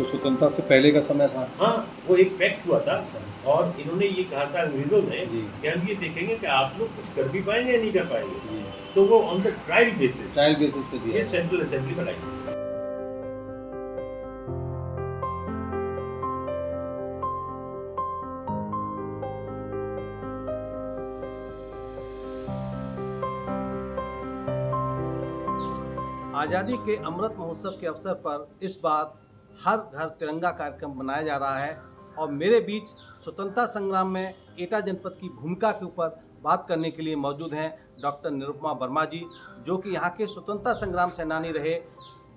स्वतंत्रता से पहले का समय था। हाँ, वो एक पैक्ट हुआ था और इन्होंने ये कहा था अंग्रेजों ने जी। कि हम ये देखेंगे कि आप लोग कुछ कर भी पाएंगे या नहीं कर पाएंगे। जी। तो वो ऑन द ट्रायल बेसिस पे दिया ये सेंट्रल असेंबली बनाई। आज़ादी के अमृत महोत्सव के अवसर पर इस बार हर घर तिरंगा कार्यक्रम मनाया जा रहा है और मेरे बीच स्वतंत्रता संग्राम में एटा जनपद की भूमिका के ऊपर बात करने के लिए मौजूद हैं डॉक्टर निरुपमा वर्मा जी, जो कि यहाँ के स्वतंत्रता संग्राम सेनानी रहे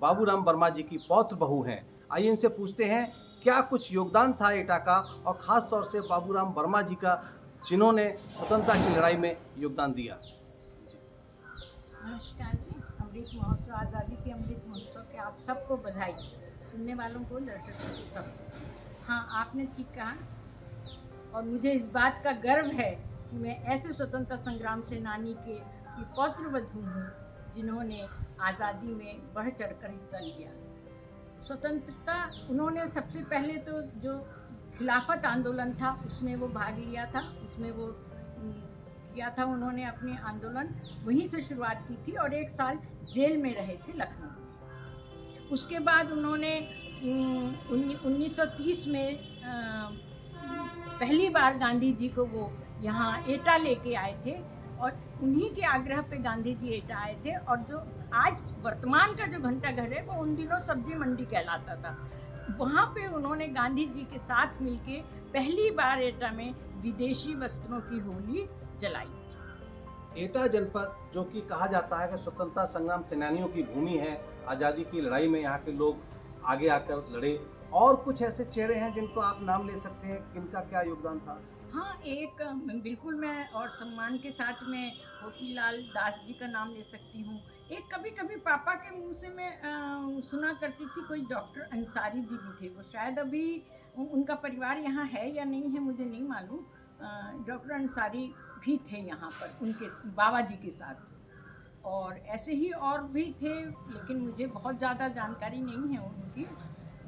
बाबूराम वर्मा जी की पौत्र बहू हैं। आइए इनसे पूछते हैं क्या कुछ योगदान था एटा का और ख़ास तौर से बाबूराम वर्मा जी का, जिन्होंने स्वतंत्रता की लड़ाई में योगदान दिया। नमस्कार जी, अमृत महोत्सव, आज़ादी के अमृत महोत्सव के आप सबको बधाई, सुनने वालों को, दर्शकों को, सबको। हाँ, आपने ठीक कहा और मुझे इस बात का गर्व है कि मैं ऐसे स्वतंत्रता संग्राम सेनानी की पौत्रवधू हूँ जिन्होंने आज़ादी में बढ़ चढ़कर हिस्सा लिया। स्वतंत्रता उन्होंने सबसे पहले तो जो खिलाफत आंदोलन था उसमें वो भाग लिया था, उसमें वो किया था उन्होंने अपने आंदोलन, वहीं से शुरुआत की थी और 1 साल जेल में रहे थे लखनऊ में। उसके बाद उन्होंने 1930 में पहली बार गांधी जी को वो यहाँ एटा लेके आए थे और उन्हीं के आग्रह पे गांधी जी एटा आए थे और जो आज वर्तमान का जो घंटाघर है वो उन दिनों सब्जी मंडी कहलाता था। वहाँ पे उन्होंने गांधी जी के साथ मिलके पहली बार एटा में विदेशी वस्त्रों की होली जलाई। एटा जनपद, जो कि कहा जाता है कि स्वतंत्रता संग्राम सेनानियों की भूमि है, आज़ादी की लड़ाई में यहाँ के लोग आगे आकर लड़े, और कुछ ऐसे चेहरे हैं जिनको आप नाम ले सकते हैं, किनका क्या योगदान था? हाँ, एक बिल्कुल मैं और सम्मान के साथ में मोतीलाल दास जी का नाम ले सकती हूँ। एक कभी कभी पापा के मुंह से मैं सुना करती थी, कोई डॉक्टर अंसारी जी भी थे, वो शायद अभी उनका परिवार यहाँ है या नहीं है मुझे नहीं मालूम। डॉक्टर अंसारी भी थे यहाँ पर उनके बाबा जी के साथ, और ऐसे ही और भी थे, लेकिन मुझे बहुत ज़्यादा जानकारी नहीं है उनकी,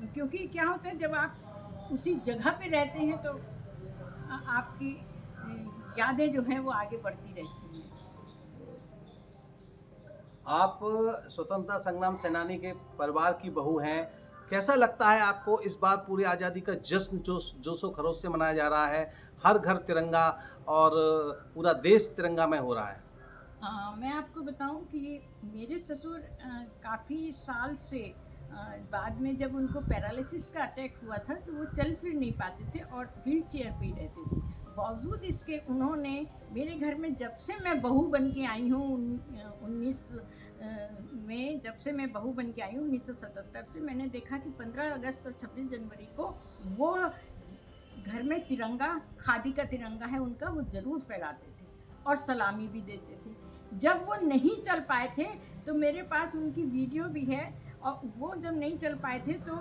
क्योंकि क्या होता है जब आप उसी जगह पे रहते हैं तो आपकी यादें जो हैं वो आगे बढ़ती रहती हैं। आप स्वतंत्रता संग्राम सेनानी के परिवार की बहू हैं, कैसा लगता है आपको इस बार पूरी आज़ादी का जश्न जोशो खरोश से मनाया जा रहा है, हर घर तिरंगा और पूरा देश तिरंगा में हो रहा है? मैं आपको बताऊं कि मेरे ससुर काफ़ी साल से बाद में जब उनको पैरालिसिस का अटैक हुआ था तो वो चल फिर नहीं पाते थे और व्हील चेयर पर ही रहते थे। बावजूद इसके उन्होंने मेरे घर में, जब से मैं बहू बन के आई हूँ 19 में, जब से मैं बहू बन के आई हूँ 1977 से, मैंने देखा कि 15 अगस्त और 26 जनवरी को वो घर में तिरंगा, खादी का तिरंगा है उनका, वो ज़रूर फहराते थे और सलामी भी देते थे। जब वो नहीं चल पाए थे तो मेरे पास उनकी वीडियो भी है, और वो जब नहीं चल पाए थे तो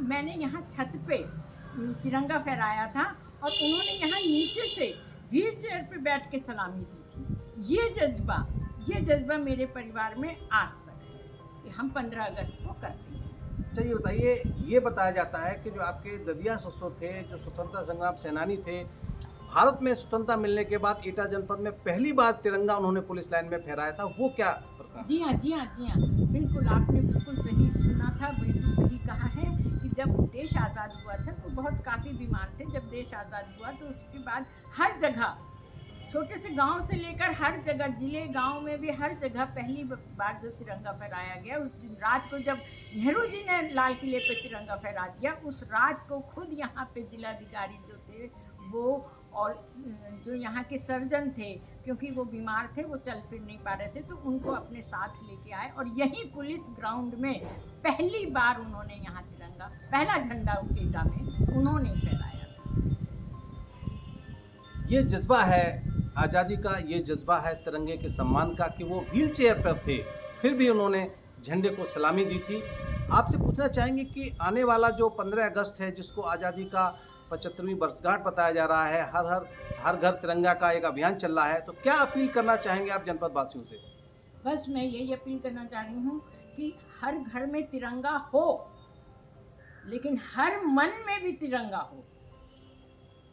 मैंने यहाँ छत पे तिरंगा फहराया था और उन्होंने यहाँ नीचे से व्हील चेयर पे बैठ के सलामी दी थी। ये जज्बा मेरे परिवार में आज तक है कि हम 15 अगस्त को करते हैं। अच्छा, ये बताइए, ये बताया जाता है कि जो आपके ददिया ससुर थे, जो स्वतंत्रता संग्राम सेनानी थे, भारत में स्वतंत्रता मिलने के बाद एटा जनपद में पहली बार तिरंगा उन्होंने पुलिस लाइन में फहराया था, वो क्या प्रकार? जी हाँ, बिल्कुल आपने बिल्कुल सही सुना था, बिल्कुल सही कहा है कि जब देश आज़ाद हुआ था तो बहुत काफ़ी बीमार थे। जब देश आज़ाद हुआ तो उसके बाद हर जगह, छोटे से गांव से लेकर हर जगह, जिले गांव में भी हर जगह पहली बार जो तिरंगा फहराया गया, उस दिन रात को जब नेहरू जी ने लाल किले पे तिरंगा फहरा दिया, उस रात को खुद यहाँ पे जिलाधिकारी जो थे वो और जो यहाँ के सर्जन थे, क्योंकि वो बीमार थे, वो चल फिर नहीं पा रहे थे, तो उनको अपने साथ लेके आए और यहीं पुलिस ग्राउंड में पहली बार उन्होंने यहाँ तिरंगा, पहला झंडा एटा में उन्होंने फहराया था। ये जज्बा है आज़ादी का, ये जज्बा है तिरंगे के सम्मान का कि वो व्हील चेयर पर थे फिर भी उन्होंने झंडे को सलामी दी थी। आपसे पूछना चाहेंगे कि आने वाला जो 15 अगस्त है, जिसको आज़ादी का 75वीं वर्षगांठ बताया जा रहा है, हर घर तिरंगा का एक अभियान चल रहा है, तो क्या अपील करना चाहेंगे आप जनपद वासियों से? बस मैं यही अपील करना चाह रही हूँ कि हर घर में तिरंगा हो, लेकिन हर मन में भी तिरंगा हो,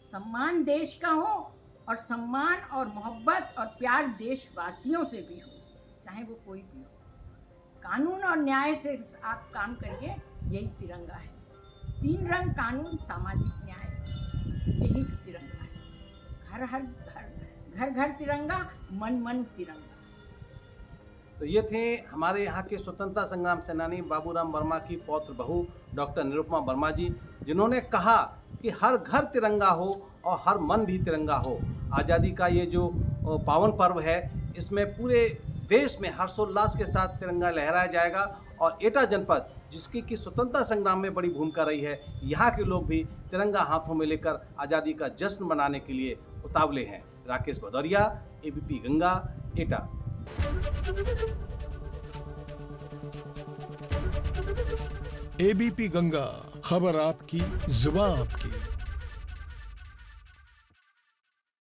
सम्मान देश का हो और सम्मान और मोहब्बत और प्यार देशवासियों से भी हो, चाहे वो कोई भी हो। कानून और न्याय से आप काम करिए, यही तिरंगा है। 3 रंग कानून, सामाजिक न्याय, यही तिरंगा है। घर घर तिरंगा, मन मन तिरंगा। तो ये थे हमारे यहाँ के स्वतंत्रता संग्राम सेनानी बाबूराम वर्मा की पौत्र बहू डॉक्टर निरुपमा वर्मा जी, जिन्होंने कहा कि हर घर तिरंगा हो और हर मन भी तिरंगा हो। आज़ादी का ये जो पावन पर्व है, इसमें पूरे देश में हर्षोल्लास के साथ तिरंगा लहराया जाएगा। और एटा जनपद, जिसकी कि स्वतंत्रता संग्राम में बड़ी भूमिका रही है, यहाँ के लोग भी तिरंगा हाथों में लेकर आज़ादी का जश्न मनाने के लिए उतावले हैं। राकेश भदौरिया, एबीपी गंगा, एटा। एबीपी गंगा, खबर आपकी, जुबान आपकी।